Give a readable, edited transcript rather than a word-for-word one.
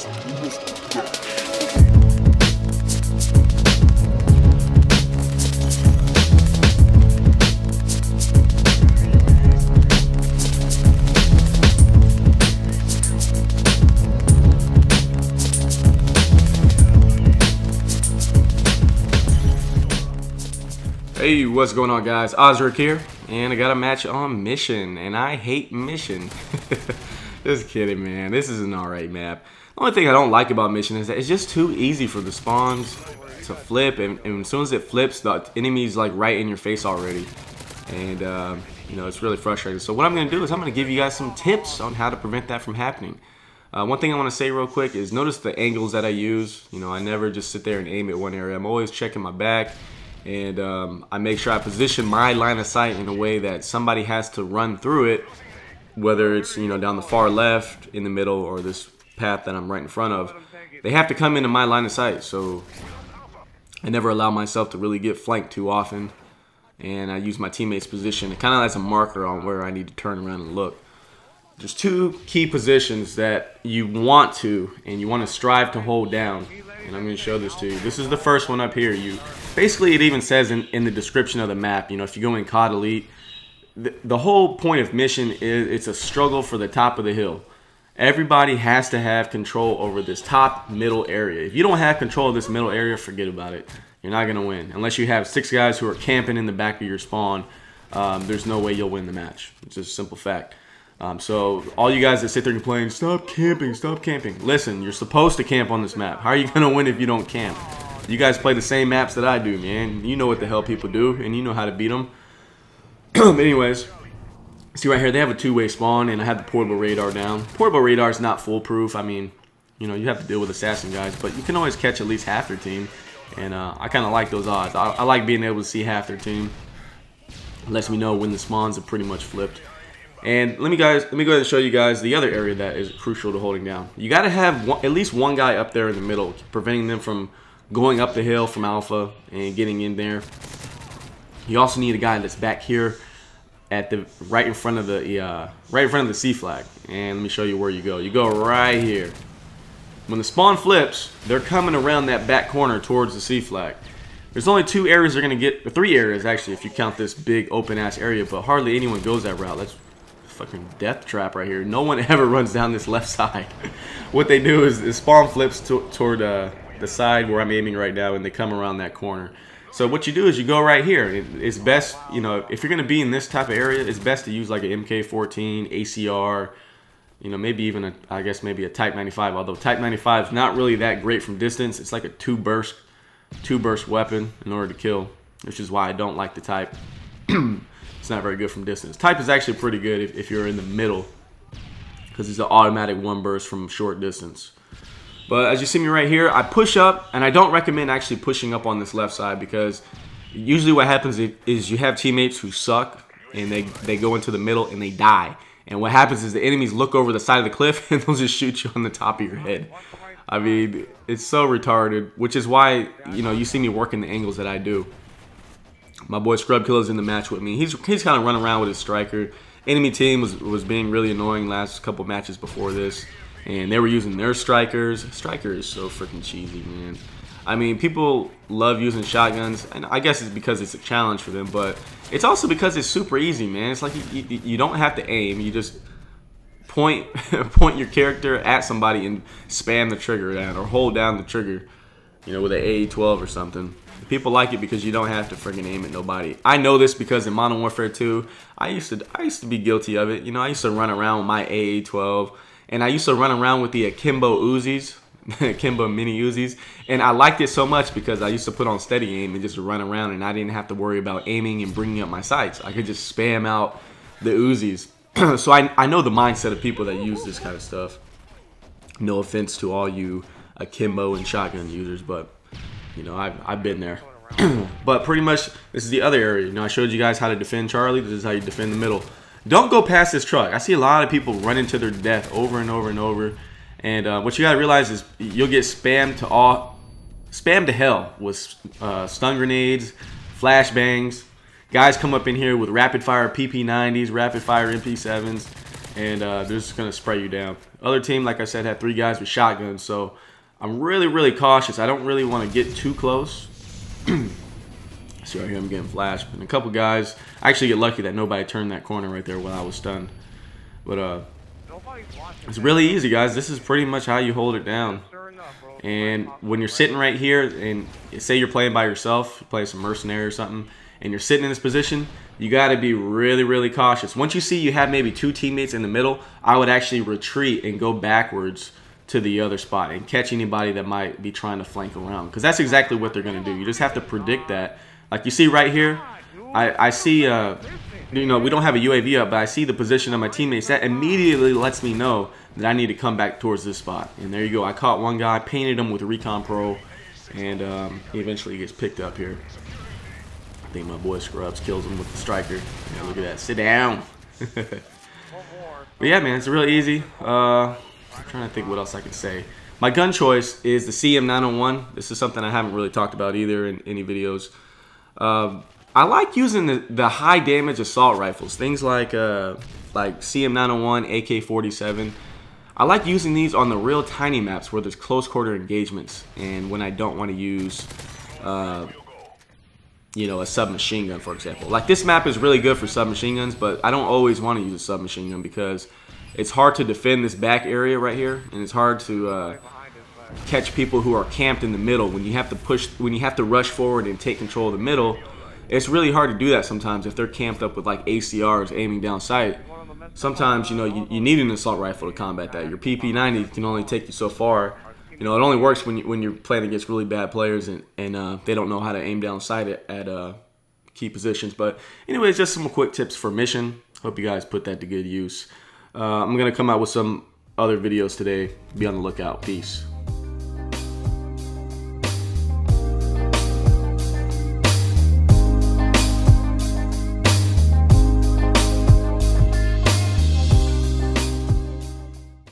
Hey, what's going on, guys? Ozric here, and I got a match on Mission, and I hate Mission. Just kidding, man. This is an alright map. The only thing I don't like about Mission is that it's just too easy for the spawns to flip, and as soon as it flips, the enemy's like right in your face already. And, you know, it's really frustrating. So what I'm going to do is I'm going to give you guys some tips on how to prevent that from happening. One thing I want to say real quick is notice the angles that I use. You know, I never just sit there and aim at one area. I'm always checking my back. And I make sure I position my line of sight in a way that somebody has to run through it, whether it's, you know, down the far left, in the middle, or this path that I'm right in front of. They have to come into my line of sight, so I never allow myself to really get flanked too often. And I use my teammate's position kind of as a marker on where I need to turn around and look. There's two key positions that you want to strive to hold down. And I'm going to show this to you. This is the first one up here. Basically, it even says in the description of the map, you know, if you go in COD Elite, the whole point of Mission is it's a struggle for the top of the hill. Everybody has to have control over this top middle area. If you don't have control of this middle area, forget about it. You're not going to win. Unless you have 6 guys who are camping in the back of your spawn, there's no way you'll win the match. It's just a simple fact. So all you guys that sit there and complain, stop camping, stop camping. Listen, you're supposed to camp on this map. How are you going to win if you don't camp? You guys play the same maps that I do, man. You know what the hell people do, and you know how to beat them. Anyways, see right here, they have a 2-way spawn, and I have the portable radar down. Portable radar is not foolproof. I mean, you know, you have to deal with assassin guys, but you can always catch at least half their team. And I kind of like those odds. I like being able to see half their team. It lets me know when the spawns are pretty much flipped. And let me go ahead and show you guys the other area that is crucial to holding down. You got to have at least one guy up there in the middle, preventing them from going up the hill from Alpha and getting in there. You also need a guy that's back here at the right in front of the C flag. And let me show you where you go. You go right here. When the spawn flips, they're coming around that back corner towards the C flag. There's only 2 areas they're gonna get, or 3 areas actually, if you count this big open ass area. But hardly anyone goes that route. That's fucking death trap right here. No one ever runs down this left side. What they do is spawn flips toward the side where I'm aiming right now, and they come around that corner. So what you do is you go right here. It's best, you know, if you're gonna be in this type of area, it's best to use like an MK14, ACR, you know, maybe even I guess maybe a Type 95. Although Type 95 is not really that great from distance. It's like a two burst weapon in order to kill, which is why I don't like the Type. It's not very good from distance. Type is actually pretty good if you're in the middle, because it's an automatic 1 burst from short distance. But as you see me right here, I push up, and I don't recommend actually pushing up on this left side, because usually what happens is you have teammates who suck, and they go into the middle and they die. And what happens is the enemies look over the side of the cliff and they'll just shoot you on the top of your head. I mean, it's so retarded, which is why, you know, you see me working the angles that I do. My boy Scrub Killer's in the match with me. He's kind of running around with his striker. Enemy team was being really annoying last couple matches before this, and they were using their strikers. Striker is so freaking cheesy, man. I mean, people love using shotguns, and I guess it's because it's a challenge for them, but it's also because it's super easy, man. It's like you don't have to aim. You just point your character at somebody and spam the trigger down, or hold down the trigger, you know, with an AE-12 or something. People like it because you don't have to friggin' aim at nobody. I know this because in Modern Warfare 2, I used to be guilty of it. You know, I used to run around with my AE-12, and I used to run around with the Akimbo Uzis, Akimbo Mini Uzis, and I liked it so much because I used to put on steady aim and just run around, and I didn't have to worry about aiming and bringing up my sights. I could just spam out the Uzis. So I know the mindset of people that use this kind of stuff. No offense to all you Akimbo and shotgun users, but you know, I've been there. But pretty much, this is the other area. You know, I showed you guys how to defend Charlie. This is how you defend the middle. Don't go past this truck. I see a lot of people running to their death over and over and over. And what you gotta realize is you'll get spammed to hell with stun grenades, flashbangs. Guys come up in here with rapid fire PP90s, rapid fire MP7s, and they're just going to spray you down. Other team, like I said, had 3 guys with shotguns, so I'm really cautious. I don't really want to get too close. See right here, I'm getting flashed. And a couple guys, I actually get lucky that nobody turned that corner right there while I was stunned. But it's really easy, guys. This is pretty much how you hold it down. And when you're sitting right here, and say you're playing by yourself, you play some mercenary or something, and you're sitting in this position, you got to be really cautious. Once you see you have maybe 2 teammates in the middle, I would actually retreat and go backwards to the other spot and catch anybody that might be trying to flank around, because that's exactly what they're going to do. You just have to predict that. Like you see right here, I see, you know, we don't have a UAV up, but I see the position of my teammates. That immediately lets me know that I need to come back towards this spot. And there you go. I caught one guy, painted him with Recon Pro, and he eventually gets picked up here. I think my boy Scrubs kills him with the striker. Yeah, look at that. Sit down. But yeah, man, it's really easy. I'm trying to think what else I can say. My gun choice is the CM901. This is something I haven't really talked about either in any videos. I like using the high damage assault rifles, things like CM901, AK-47. I like using these on the real tiny maps where there's close quarter engagements, and when I don't want to use, you know, a submachine gun, for example. Like this map is really good for submachine guns, but I don't always want to use a submachine gun because it's hard to defend this back area right here, and it's hard to catch people who are camped in the middle. When you have to push, when you have to rush forward and take control of the middle, it's really hard to do that sometimes if they're camped up with like ACRs aiming down sight. Sometimes, you know, you need an assault rifle to combat that. Your PP90 can only take you so far. You know, it only works when you're playing against really bad players and they don't know how to aim down sight at key positions. But anyways, just some quick tips for mission. Hope you guys put that to good use. I'm going to come out with some other videos today. Be on the lookout. Peace.